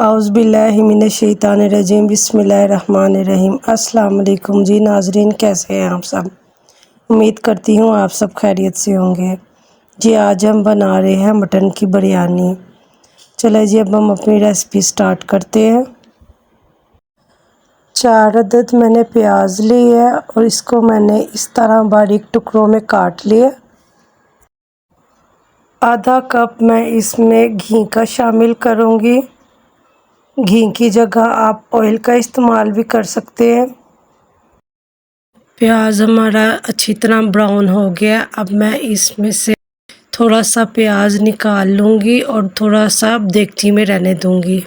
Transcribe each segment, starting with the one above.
औज़ुबिल्लाहिमिनश्शैतानिर्रजीम बिस्मिल्लाहिर्रहमानिर्रहीम। अस्सलाम वालेकुम जी नाज़रीन, कैसे हैं आप सब। उम्मीद करती हूँ आप सब खैरियत से होंगे जी। आज हम बना रहे हैं मटन की बिरयानी। चले जी, अब हम अपनी रेसिपी स्टार्ट करते हैं। 4 अदद मैंने प्याज ली है और इसको मैंने इस तरह बारीक टुकड़ों में काट लिया। आधा कप मैं इसमें घी का शामिल करूँगी। घी की जगह आप ऑयल का इस्तेमाल भी कर सकते हैं। प्याज हमारा अच्छी तरह ब्राउन हो गया। अब मैं इसमें से थोड़ा सा प्याज निकाल लूँगी और थोड़ा सा देगची में रहने दूँगी।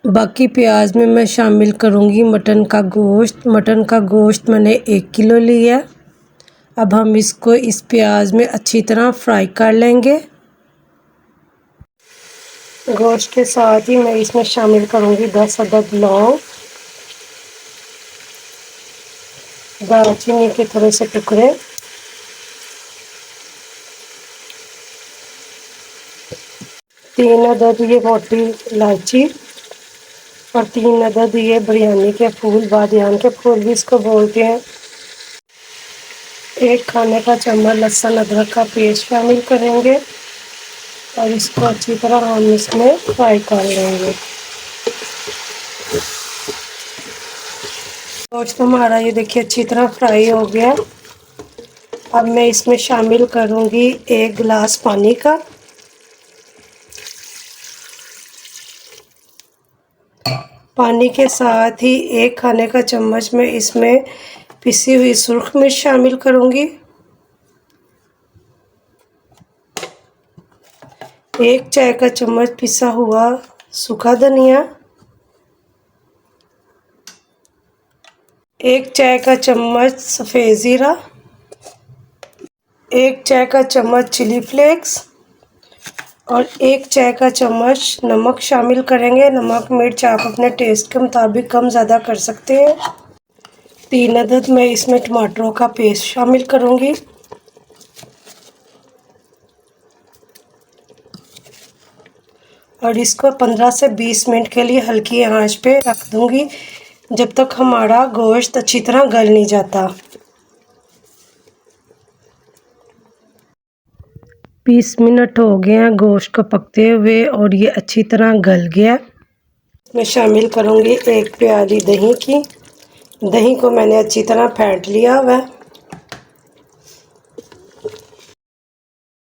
बाकी प्याज में मैं शामिल करूँगी मटन का गोश्त। मटन का गोश्त मैंने 1 किलो लिया। अब हम इसको इस प्याज में अच्छी तरह फ्राई कर लेंगे। गोश्त के साथ ही मैं इसमें शामिल करूँगी 10 अदद लौंग, दालचीनी के थोड़े से टुकड़े, 3 अदद ये मोटी इलायची और 3 अदद ये बिरयानी के फूल, बादियान के फूल भी इसको बोलते हैं। 1 खाने का चम्मच लहसुन अदरक का पेस्ट शामिल करेंगे और इसको अच्छी तरह हम इसमें फ्राई कर लेंगे। गोश्त हमारा ये देखिए अच्छी तरह फ्राई हो गया। अब मैं इसमें शामिल करूँगी 1 गिलास पानी का। पानी के साथ ही 1 खाने का चम्मच मैं इसमें पिसी हुई सुर्ख मिर्च शामिल करूँगी। 1 चाय का चम्मच पिसा हुआ सूखा धनिया, 1 चाय का चम्मच सफ़ेद ज़ीरा, 1 चाय का चम्मच चिली फ्लेक्स और 1 चाय का चम्मच नमक शामिल करेंगे। नमक मिर्च आप अपने टेस्ट के मुताबिक कम ज़्यादा कर सकते हैं। 3 अदद मैं इसमें टमाटरों का पेस्ट शामिल करूँगी और इसको 15 से 20 मिनट के लिए हल्की आंच पे रख दूँगी जब तक हमारा गोश्त अच्छी तरह गल नहीं जाता। 20 मिनट हो गए हैं गोश्त को पकते हुए और ये अच्छी तरह गल गया। मैं शामिल करूँगी 1 प्याली दही की। दही को मैंने अच्छी तरह फेंट लिया हुआ है।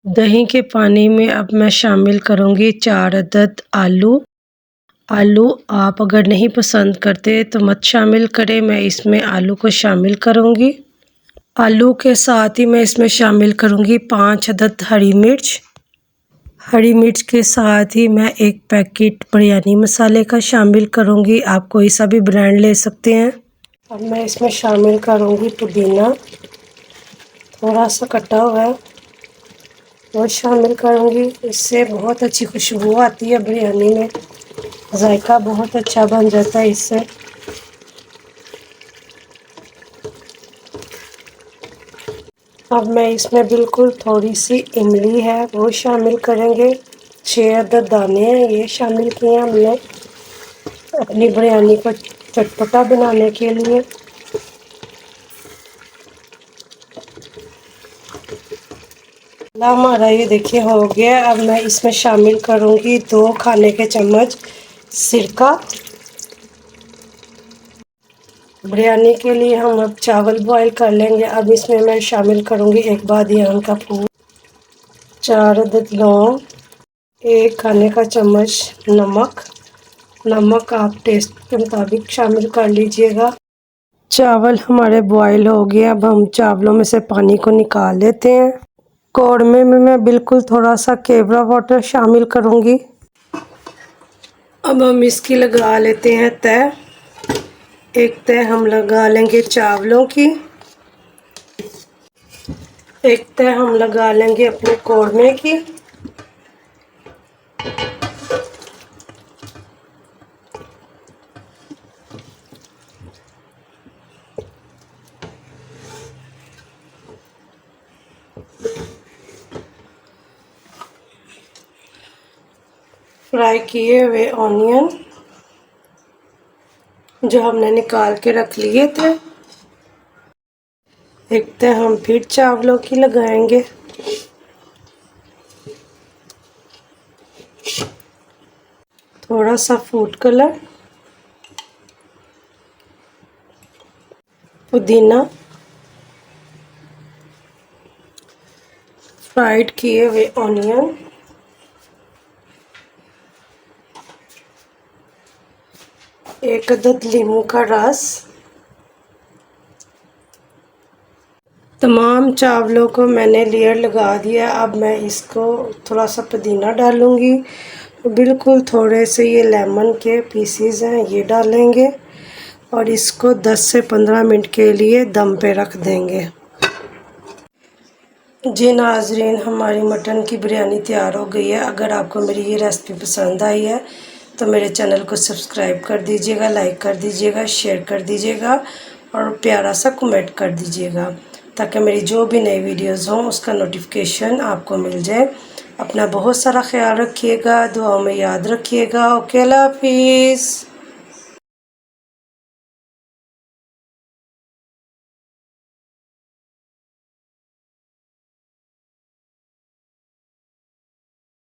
दही के पानी में अब मैं शामिल करूँगी 4 अदद आलू। आलू आप अगर नहीं पसंद करते तो मत शामिल करें। मैं इसमें आलू को शामिल करूँगी। आलू के साथ ही मैं इसमें शामिल करूँगी 5 अदद हरी मिर्च। हरी मिर्च के साथ ही मैं 1 पैकेट बिरयानी मसाले का शामिल करूँगी। आप कोई सा भी ब्रांड ले सकते हैं। अब मैं इसमें शामिल करूँगी पुदीना, थोड़ा सा कटा हुआ है वो शामिल करूँगी। इससे बहुत अच्छी खुशबू आती है बिरयानी में, जायका बहुत अच्छा बन जाता है इससे। अब मैं इसमें बिल्कुल थोड़ी सी इमली है वो शामिल करेंगे। 6 अदद दाने हैं ये शामिल किए हमने अपनी बिरयानी को चटपटा बनाने के लिए। हमारा ये देखिए हो गया। अब मैं इसमें शामिल करूँगी 2 खाने के चम्मच सिरका। बिरयानी के लिए हम अब चावल बॉईल कर लेंगे। अब इसमें मैं शामिल करूँगी 1 बादियान का फूल, 4 अदद लौंग, 1 खाने का चम्मच नमक। नमक आप टेस्ट के मुताबिक शामिल कर लीजिएगा। चावल हमारे बॉईल हो गए। अब हम चावलों में से पानी को निकाल लेते हैं। कौड़मे में मैं बिल्कुल थोड़ा सा केवड़ा वाटर शामिल करूँगी। अब हम इसकी लगा लेते हैं तय। एक तय हम लगा लेंगे चावलों की, एक तय हम लगा लेंगे अपने कौड़मे की। फ्राई किए हुए ऑनियन जो हमने निकाल के रख लिए थे, एक तह हम फिर चावलों की लगाएंगे। थोड़ा सा फूड कलर, पुदीना, फ्राइड किए हुए ऑनियन, एक अदद नींबू का रस। तमाम चावलों को मैंने लेयर लगा दिया। अब मैं इसको थोड़ा सा पुदीना डालूंगी, बिल्कुल थोड़े से ये लेमन के पीसीज हैं ये डालेंगे और इसको 10 से 15 मिनट के लिए दम पे रख देंगे। जी नाज़रीन, हमारी मटन की बिरयानी तैयार हो गई है। अगर आपको मेरी ये रेसिपी पसंद आई है तो मेरे चैनल को सब्सक्राइब कर दीजिएगा, लाइक कर दीजिएगा, शेयर कर दीजिएगा और प्यारा सा कमेंट कर दीजिएगा ताकि मेरी जो भी नई वीडियोस हों उसका नोटिफिकेशन आपको मिल जाए। अपना बहुत सारा ख्याल रखिएगा, दुआओं में याद रखिएगा। ओके, अल्लाह हाफिज़।